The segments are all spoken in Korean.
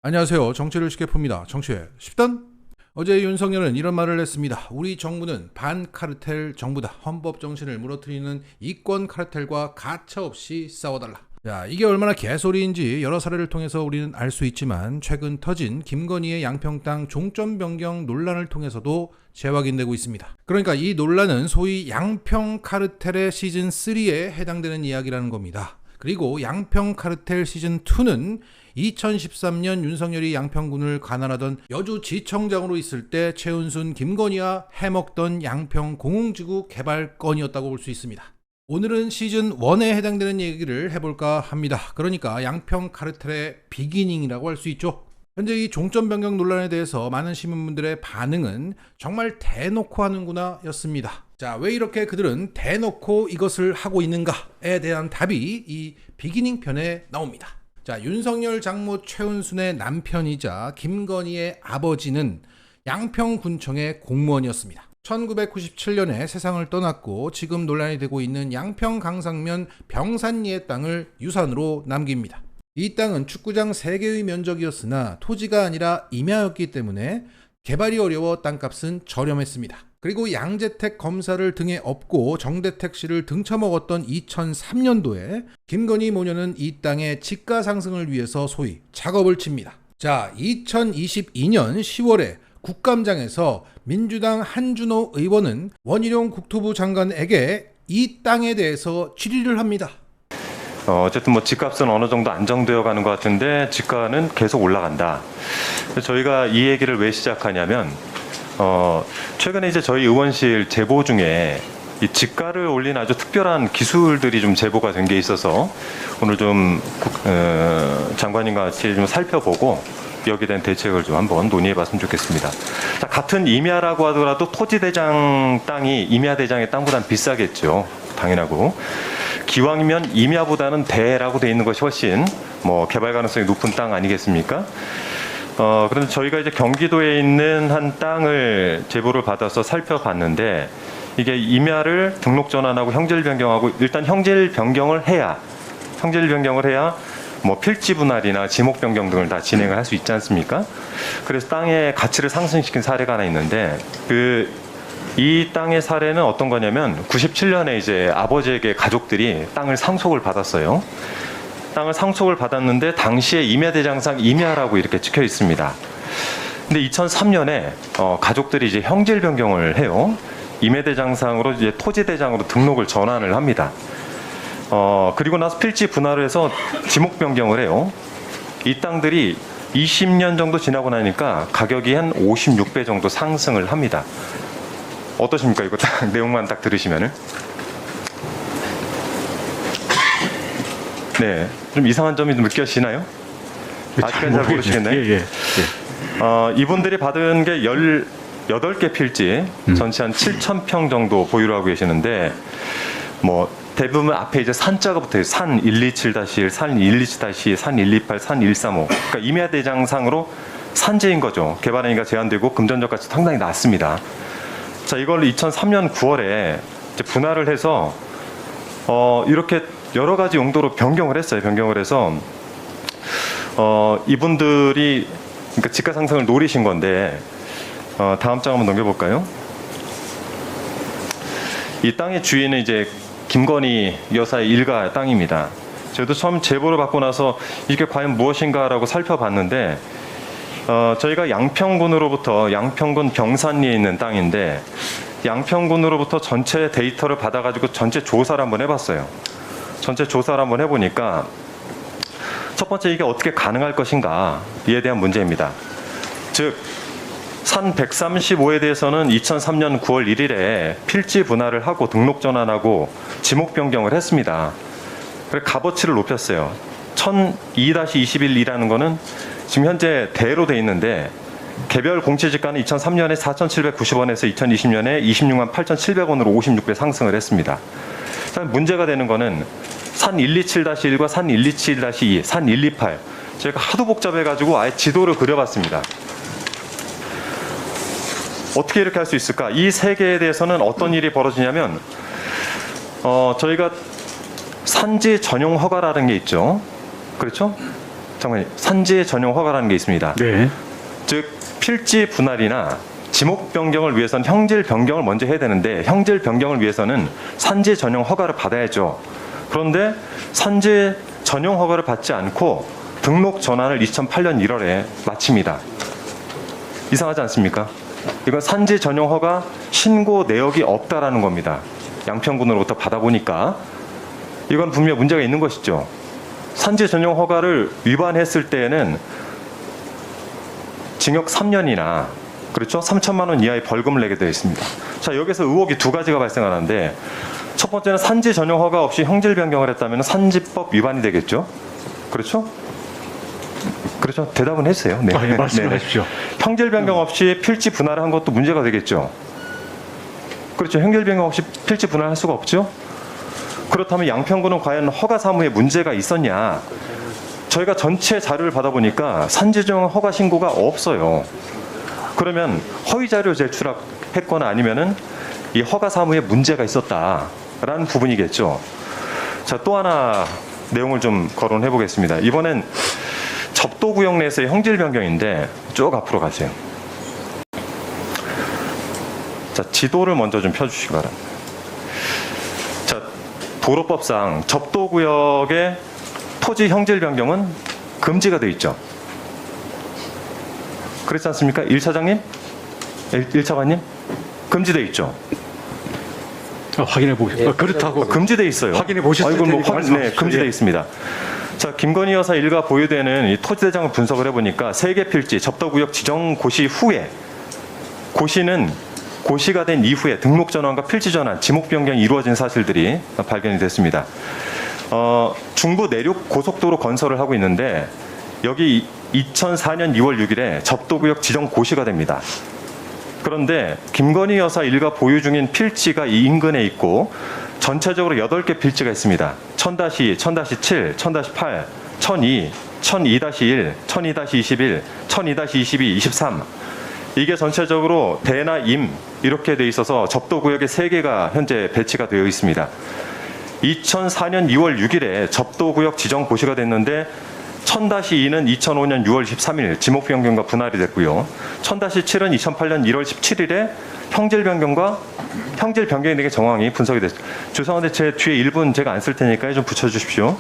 안녕하세요. 정치를 쉽게 풉니다. 정치의 10단. 어제 윤석열은 이런 말을 했습니다. 우리 정부는 반카르텔 정부다. 헌법 정신을 무너뜨리는 이권 카르텔과 가차없이 싸워달라. 야, 이게 얼마나 개소리인지 여러 사례를 통해서 우리는 알 수 있지만 최근 터진 김건희의 양평 땅 종점 변경 논란을 통해서도 재확인되고 있습니다. 그러니까 이 논란은 소위 양평 카르텔의 시즌 3에 해당되는 이야기라는 겁니다. 그리고 양평 카르텔 시즌 2는 2013년 윤석열이 양평군을 관할하던 여주지청장으로 있을 때 최은순, 김건희와 해먹던 양평 공공지구 개발 건이었다고 볼 수 있습니다. 오늘은 시즌 1에 해당되는 얘기를 해볼까 합니다. 그러니까 양평 카르텔의 비기닝이라고 할 수 있죠. 현재 이 종점 변경 논란에 대해서 많은 시민분들의 반응은 정말 대놓고 하는구나 였습니다. 자, 왜 이렇게 그들은 대놓고 이것을 하고 있는가에 대한 답이 이 비기닝 편에 나옵니다. 자, 윤석열 장모 최은순의 남편이자 김건희의 아버지는 양평군청의 공무원이었습니다. 1997년에 세상을 떠났고 지금 논란이 되고 있는 양평 강상면 병산리의 땅을 유산으로 남깁니다. 이 땅은 축구장 3개의 면적이었으나 토지가 아니라 임야였기 때문에 개발이 어려워 땅값은 저렴했습니다. 그리고 양재택 검사를 등에 업고 정대택 씨를 등쳐먹었던 2003년도에 김건희 모녀는 이 땅의 지가 상승을 위해서 소위 작업을 칩니다. 자, 2022년 10월에 국감장에서 민주당 한준호 의원은 원희룡 국토부 장관에게 이 땅에 대해서 질의를 합니다. 어쨌든 뭐 집값은 어느 정도 안정되어 가는 것 같은데 집가는 계속 올라간다. 저희가 이 얘기를 왜 시작하냐면 최근에 이제 저희 의원실 제보 중에 이 집가를 올린 아주 특별한 기술들이 좀 제보가 된 게 있어서 오늘 좀 장관님과 같이 좀 살펴보고 여기에 대한 대책을 좀 한번 논의해봤으면 좋겠습니다. 자, 같은 임야라고 하더라도 토지대장 땅이 임야대장의 땅보다는 비싸겠죠. 당연하고. 기왕이면 임야보다는 대라고 돼 있는 것이 훨씬 뭐 개발 가능성이 높은 땅 아니겠습니까? 그런데 저희가 이제 경기도에 있는 한 땅을 제보를 받아서 살펴봤는데 이게 임야를 등록 전환하고 형질 변경하고 일단 형질 변경을 해야 뭐 필지 분할이나 지목 변경 등을 다 진행을 할 수 있지 않습니까? 그래서 땅의 가치를 상승시킨 사례가 하나 있는데 이 땅의 사례는 어떤 거냐면 97년에 이제 아버지에게 가족들이 땅을 상속을 받았어요. 땅을 상속을 받았는데 당시에 임야대장상 임야라고 이렇게 찍혀 있습니다. 근데 2003년에 가족들이 이제 형질 변경을 해요. 임야대장상으로 이제 토지대장으로 등록을 전환을 합니다. 그리고 나서 필지 분할을 해서 지목 변경을 해요. 이 땅들이 20년 정도 지나고 나니까 가격이 한 56배 정도 상승을 합니다. 어떠십니까? 이거 딱 내용만 딱 들으시면은. 네, 좀 이상한 점이 좀 느껴지나요? 아직까지 잘 모르시겠나요? 예. 이분들이 받은 게 18개 필지, 전체 한 7,000평 정도 보유를 하고 계시는데, 뭐, 대부분 앞에 이제 산자가 붙어요. 산 127-1, 산 127-2, 산 128, 산 135. 그러니까 임야대장상으로 산지인 거죠. 개발행위가 제한되고 금전적 가치 상당히 낮습니다. 자, 이걸 2003년 9월에 이제 분할을 해서, 이렇게 여러 가지 용도로 변경을 했어요. 변경을 해서, 이분들이, 그러니까 지가 상승을 노리신 건데, 다음 장 한번 넘겨볼까요? 이 땅의 주인은 이제 김건희 여사의 일가 땅입니다. 저도 처음 제보를 받고 나서 이게 과연 무엇인가라고 살펴봤는데, 저희가 양평군 병산리에 있는 땅인데, 양평군으로부터 전체 데이터를 받아가지고 전체 조사를 한번 해봤어요. 전체 조사를 한번 해보니까, 첫 번째 이게 어떻게 가능할 것인가에 대한 문제입니다. 즉, 산 135에 대해서는 2003년 9월 1일에 필지 분할을 하고 등록 전환하고 지목 변경을 했습니다. 그래서 값어치를 높였어요. 1002-21이라는 거는 지금 현재 대로 돼 있는데 개별 공시지가는 2003년에 4,790원에서 2020년에 26만 8,700원으로 56배 상승을 했습니다. 문제가 되는 거는 산 127-1과 산 127-2, 산 128 제가 하도 복잡해가지고 아예 지도를 그려봤습니다. 어떻게 이렇게 할 수 있을까? 이 세 개에 대해서는 어떤 일이 벌어지냐면 저희가 산지 전용 허가라는 게 있죠. 그렇죠? 장관님, 산지 전용 허가라는 게 있습니다. 네. 즉 필지 분할이나 지목 변경을 위해서는 형질 변경을 먼저 해야 되는데 형질 변경을 위해서는 산지 전용 허가를 받아야죠. 그런데 산지 전용 허가를 받지 않고 등록 전환을 2008년 1월에 마칩니다. 이상하지 않습니까? 이건 산지 전용 허가 신고 내역이 없다라는 겁니다. 양평군으로부터 받아보니까 이건 분명 문제가 있는 것이죠. 산지 전용 허가를 위반했을 때에는 징역 3년이나 그렇죠? 3천만 원 이하의 벌금을 내게 되어 있습니다. 자, 여기서 의혹이 두 가지가 발생하는데 첫 번째는 산지 전용 허가 없이 형질 변경을 했다면 산지법 위반이 되겠죠? 그렇죠? 그렇죠? 대답은 했어요. 네. 예, 말씀하십시오. 형질 변경 없이 필지 분할을 한 것도 문제가 되겠죠? 그렇죠? 형질 변경 없이 필지 분할할 수가 없죠? 그렇다면 양평군은 과연 허가 사무에 문제가 있었냐? 저희가 전체 자료를 받아보니까 산지 전용 허가 신고가 없어요. 그러면 허위 자료 제출했거나 아니면은 이 허가 사무에 문제가 있었다라는 부분이겠죠. 자, 또 하나 내용을 좀 거론해 보겠습니다. 이번엔 접도구역 내에서의 형질 변경인데 쭉 앞으로 가세요. 자, 지도를 먼저 좀 펴주시기 바랍니다. 자, 도로법상 접도구역의 토지 형질 변경은 금지가 되어 있죠. 그렇지 않습니까? 1차장님? 1차관님? 금지되어 있죠. 확인해 보겠습니다. 그렇다고 금지되어 있어요. 확인해 보셨을 이건 테니까 말씀하십시오. 네, 금지되어 예. 있습니다. 자, 김건희 여사 일가 보유되는 이 토지 대장을 분석을 해보니까 세개 필지 접도구역 지정 고시 후에 고시는 고시가 된 이후에 등록 전환과 필지 전환, 지목 변경이 이루어진 사실들이 발견이 됐습니다. 중부 내륙 고속도로 건설을 하고 있는데 여기 2004년 2월 6일에 접도구역 지정 고시가 됩니다. 그런데 김건희 여사 일가 보유 중인 필지가 이 인근에 있고 전체적으로 8개 필지가 있습니다. 1000-2, 1000-7, 1000-8, 1002, 1002-1, 1002-21, 1002-22, 23 이게 전체적으로 대나 임 이렇게 돼 있어서 접도구역에 3개가 현재 배치가 되어 있습니다. 2004년 2월 6일에 접도구역 지정 고시가 됐는데 1000-2는 2005년 6월 13일 지목 변경과 분할이 됐고요. 1000-7은 2008년 1월 17일에 형질 변경이 되게 정황이 분석이 됐습니다. 죄송한데 제 뒤에 1분 제가 안 쓸 테니까 좀 붙여주십시오.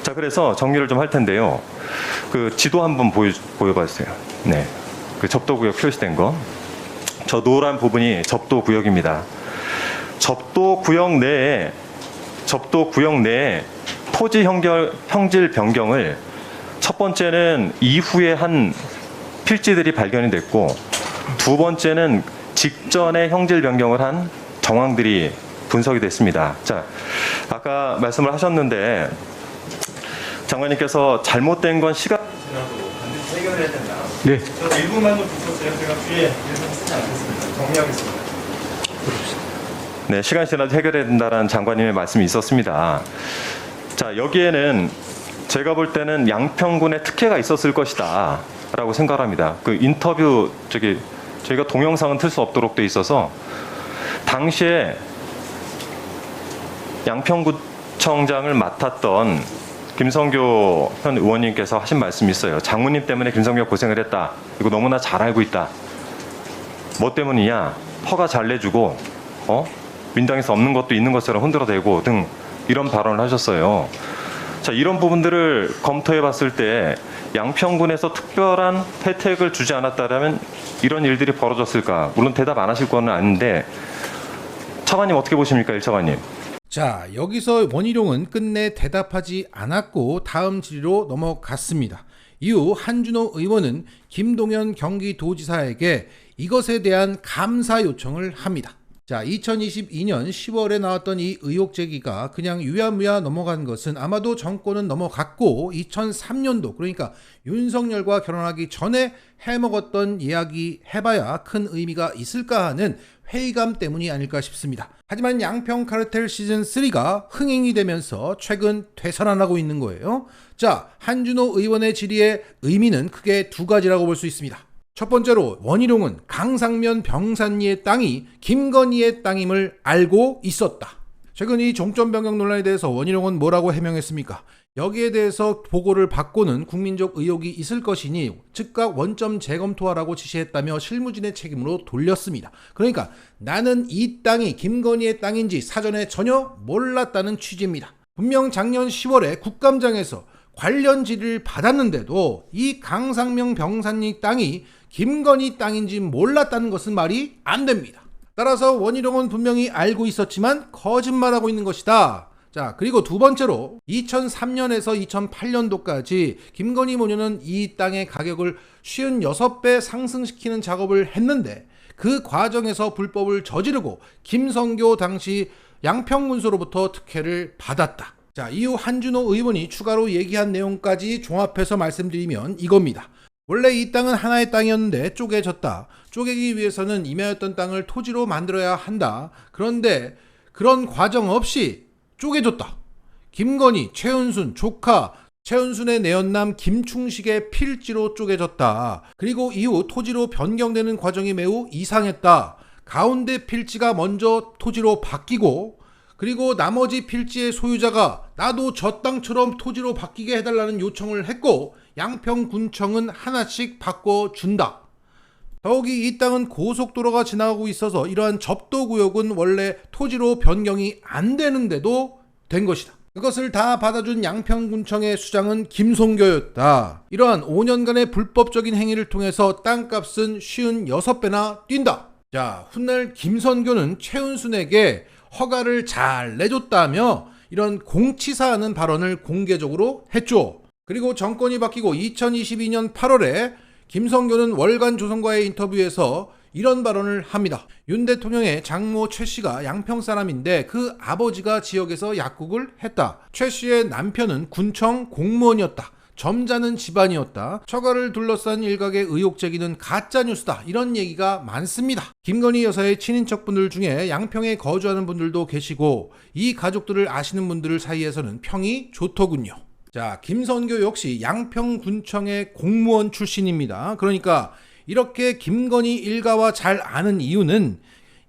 자, 그래서 정리를 좀 할 텐데요. 그 지도 한번 보여봐 주세요. 네, 그 접도구역 표시된 거. 저 노란 부분이 접도구역입니다. 접도구역 내에 토지 형질 변경을 첫 번째는 이후에 한 필지들이 발견이 됐고 두 번째는 직전에 형질 변경을 한 정황들이 분석이 됐습니다. 자, 아까 말씀을 하셨는데 장관님께서 잘못된 건 시간 지나도 반드시 해결해야 된다. 네. 저 1분만 좀 붙였어요. 제가 뒤에 1분 쓰지 않겠습니다. 정리하겠습니다. 네, 시간 지나도 해결해야 된다는 장관님의 말씀이 있었습니다. 자, 여기에는 제가 볼 때는 양평군의 특혜가 있었을 것이다 라고 생각합니다. 그 인터뷰 저희가 동영상은 틀 수 없도록 돼 있어서 당시에 양평구청장을 맡았던 김성교 현 의원님께서 하신 말씀이 있어요. 장모님 때문에 김성교가 고생을 했다. 이거 너무나 잘 알고 있다. 뭐 때문이냐? 허가 잘 내주고 민당에서 없는 것도 있는 것처럼 흔들어대고 등 이런 발언을 하셨어요. 자, 이런 부분들을 검토해 봤을 때 양평군에서 특별한 혜택을 주지 않았다면 이런 일들이 벌어졌을까? 물론 대답 안 하실 거는 아닌데 차관님 어떻게 보십니까? 1차관님. 자, 여기서 원희룡은 끝내 대답하지 않았고 다음 질의로 넘어갔습니다. 이후 한준호 의원은 김동연 경기도지사에게 이것에 대한 감사 요청을 합니다. 자, 2022년 10월에 나왔던 이 의혹 제기가 그냥 유야무야 넘어간 것은 아마도 정권은 넘어갔고 2003년도 그러니까 윤석열과 결혼하기 전에 해먹었던 이야기 해봐야 큰 의미가 있을까 하는 회의감 때문이 아닐까 싶습니다. 하지만 양평 카르텔 시즌3가 흥행이 되면서 최근 되살아나고 있는 거예요. 자, 한준호 의원의 질의의 의미는 크게 두 가지라고 볼 수 있습니다. 첫 번째로 원희룡은 강상면 병산리의 땅이 김건희의 땅임을 알고 있었다. 최근 이 종점 변경 논란에 대해서 원희룡은 뭐라고 해명했습니까? 여기에 대해서 보고를 받고는 국민적 의혹이 있을 것이니 즉각 원점 재검토하라고 지시했다며 실무진의 책임으로 돌렸습니다. 그러니까 나는 이 땅이 김건희의 땅인지 사전에 전혀 몰랐다는 취지입니다. 분명 작년 10월에 국감장에서 관련 질의를 받았는데도 이 강상명 병산리 땅이 김건희 땅인지 몰랐다는 것은 말이 안 됩니다. 따라서 원희룡은 분명히 알고 있었지만 거짓말하고 있는 것이다. 자, 그리고 두 번째로 2003년에서 2008년도까지 김건희 모녀는 이 땅의 가격을 56배 상승시키는 작업을 했는데 그 과정에서 불법을 저지르고 김성교 당시 양평군수로부터 특혜를 받았다. 자, 이후 한준호 의원이 추가로 얘기한 내용까지 종합해서 말씀드리면 이겁니다. 원래 이 땅은 하나의 땅이었는데 쪼개졌다. 쪼개기 위해서는 임야였던 땅을 토지로 만들어야 한다. 그런데 그런 과정 없이 쪼개졌다. 김건희, 최은순, 조카 최은순의 내연남 김충식의 필지로 쪼개졌다. 그리고 이후 토지로 변경되는 과정이 매우 이상했다. 가운데 필지가 먼저 토지로 바뀌고 그리고 나머지 필지의 소유자가 나도 저 땅처럼 토지로 바뀌게 해달라는 요청을 했고 양평군청은 하나씩 바꿔준다. 더욱이 이 땅은 고속도로가 지나가고 있어서 이러한 접도구역은 원래 토지로 변경이 안 되는데도 된 것이다. 그것을 다 받아준 양평군청의 수장은 김성교였다. 이러한 5년간의 불법적인 행위를 통해서 땅값은 56배나 뛴다. 자, 훗날 김선교는 최은순에게 허가를 잘 내줬다며 이런 공치사하는 발언을 공개적으로 했죠. 그리고 정권이 바뀌고 2022년 8월에 김성교는 월간 조선과의 인터뷰에서 이런 발언을 합니다. 윤 대통령의 장모 최 씨가 양평 사람인데 그 아버지가 지역에서 약국을 했다. 최 씨의 남편은 군청 공무원이었다. 점잖은 집안이었다. 처가를 둘러싼 일각의 의혹 제기는 가짜뉴스다. 이런 얘기가 많습니다. 김건희 여사의 친인척분들 중에 양평에 거주하는 분들도 계시고 이 가족들을 아시는 분들 사이에서는 평이 좋더군요. 자, 김선교 역시 양평군청의 공무원 출신입니다. 그러니까 이렇게 김건희 일가와 잘 아는 이유는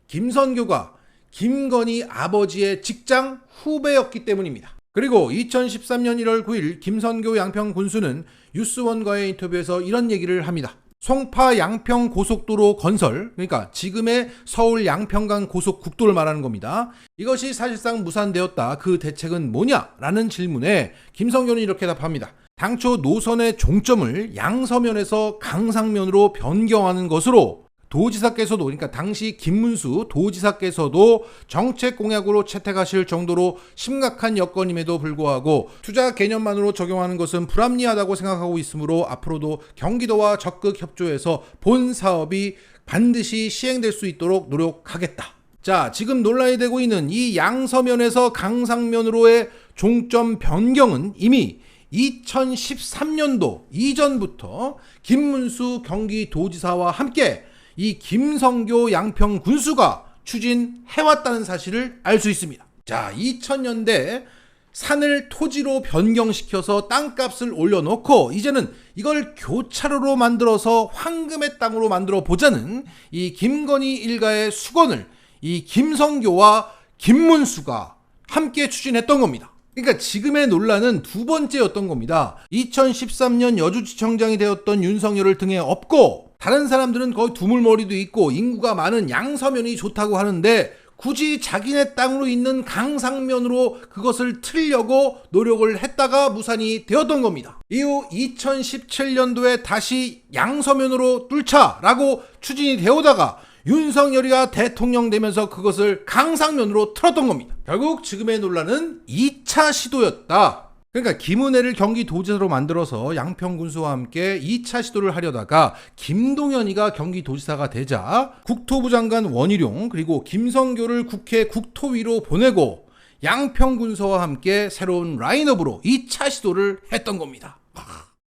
김선교가 김건희 아버지의 직장 후배였기 때문입니다. 그리고 2013년 1월 9일 김선교 양평군수는 뉴스원과의 인터뷰에서 이런 얘기를 합니다. 송파 양평 고속도로 건설, 그러니까 지금의 서울 양평간 고속국도를 말하는 겁니다. 이것이 사실상 무산되었다. 그 대책은 뭐냐? 라는 질문에 김성교는 이렇게 답합니다. 당초 노선의 종점을 양서면에서 강상면으로 변경하는 것으로 도지사께서도, 그러니까 당시 김문수 도지사께서도 정책 공약으로 채택하실 정도로 심각한 여건임에도 불구하고 투자 개념만으로 적용하는 것은 불합리하다고 생각하고 있으므로 앞으로도 경기도와 적극 협조해서 본 사업이 반드시 시행될 수 있도록 노력하겠다. 자, 지금 논란이 되고 있는 이 양서면에서 강상면으로의 종점 변경은 이미 2013년도 이전부터 김문수 경기도지사와 함께 이 김성교 양평군수가 추진해왔다는 사실을 알 수 있습니다. 자, 2000년대 산을 토지로 변경시켜서 땅값을 올려놓고 이제는 이걸 교차로로 만들어서 황금의 땅으로 만들어 보자는 이 김건희 일가의 수건을 이 김성교와 김문수가 함께 추진했던 겁니다. 그러니까 지금의 논란은 두 번째였던 겁니다. 2013년 여주지청장이 되었던 윤석열을 등에 업고 다른 사람들은 거의 두물머리도 있고 인구가 많은 양서면이 좋다고 하는데 굳이 자기네 땅으로 있는 강상면으로 그것을 틀려고 노력을 했다가 무산이 되었던 겁니다. 이후 2017년도에 다시 양서면으로 뚫자라고 추진이 되오다가 윤석열이가 대통령 되면서 그것을 강상면으로 틀었던 겁니다. 결국 지금의 논란은 2차 시도였다. 그러니까 김은혜를 경기도지사로 만들어서 양평군수와 함께 2차 시도를 하려다가 김동연이가 경기도지사가 되자 국토부 장관 원희룡 그리고 김성교를 국회 국토위로 보내고 양평군수와 함께 새로운 라인업으로 2차 시도를 했던 겁니다.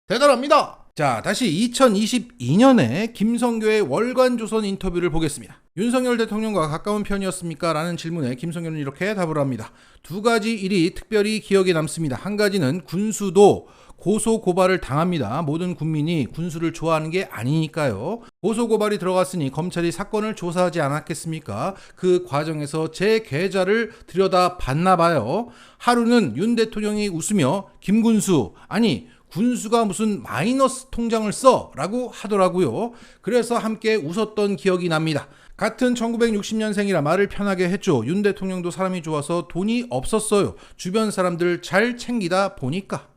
대단합니다. 자, 다시 2022년에 김성교의 월간조선 인터뷰를 보겠습니다. 윤석열 대통령과 가까운 편이었습니까? 라는 질문에 김성교는 이렇게 답을 합니다. 두 가지 일이 특별히 기억에 남습니다. 한 가지는 군수도 고소 고발을 당합니다. 모든 국민이 군수를 좋아하는 게 아니니까요. 고소 고발이 들어갔으니 검찰이 사건을 조사하지 않았겠습니까? 그 과정에서 제 계좌를 들여다 봤나 봐요. 하루는 윤 대통령이 웃으며 김군수, 아니 군수가 무슨 마이너스 통장을 써? 라고 하더라고요. 그래서 함께 웃었던 기억이 납니다. 같은 1960년생이라 말을 편하게 했죠. 윤 대통령도 사람이 좋아서 돈이 없었어요. 주변 사람들 잘 챙기다 보니까.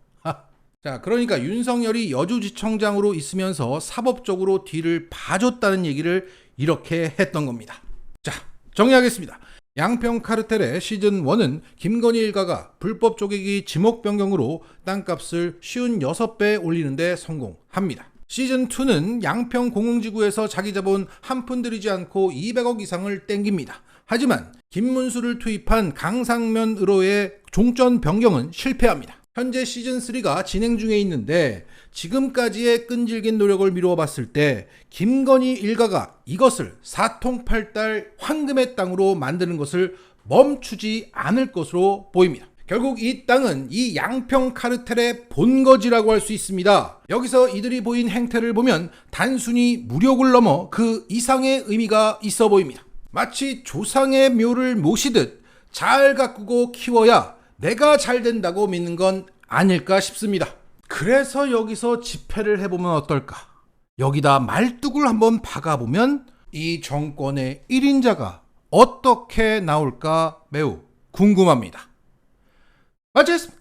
자, 그러니까 윤석열이 여주지청장으로 있으면서 사법적으로 뒤를 봐줬다는 얘기를 이렇게 했던 겁니다. 자, 정리하겠습니다. 양평 카르텔의 시즌1은 김건희 일가가 불법 쪼개기 지목 변경으로 땅값을 56배 올리는 데 성공합니다. 시즌2는 양평 공흥지구에서 자기 자본 한 푼 들이지 않고 200억 이상을 땡깁니다. 하지만 김문수를 투입한 강상면으로의 종전 변경은 실패합니다. 현재 시즌3가 진행 중에 있는데 지금까지의 끈질긴 노력을 미루어 봤을 때 김건희 일가가 이것을 사통팔달 황금의 땅으로 만드는 것을 멈추지 않을 것으로 보입니다. 결국 이 땅은 이 양평 카르텔의 본거지라고 할 수 있습니다. 여기서 이들이 보인 행태를 보면 단순히 무력을 넘어 그 이상의 의미가 있어 보입니다. 마치 조상의 묘를 모시듯 잘 가꾸고 키워야 내가 잘 된다고 믿는 건 아닐까 싶습니다. 그래서 여기서 집회를 해보면 어떨까? 여기다 말뚝을 한번 박아보면 이 정권의 1인자가 어떻게 나올까 매우 궁금합니다. 마치겠습니다.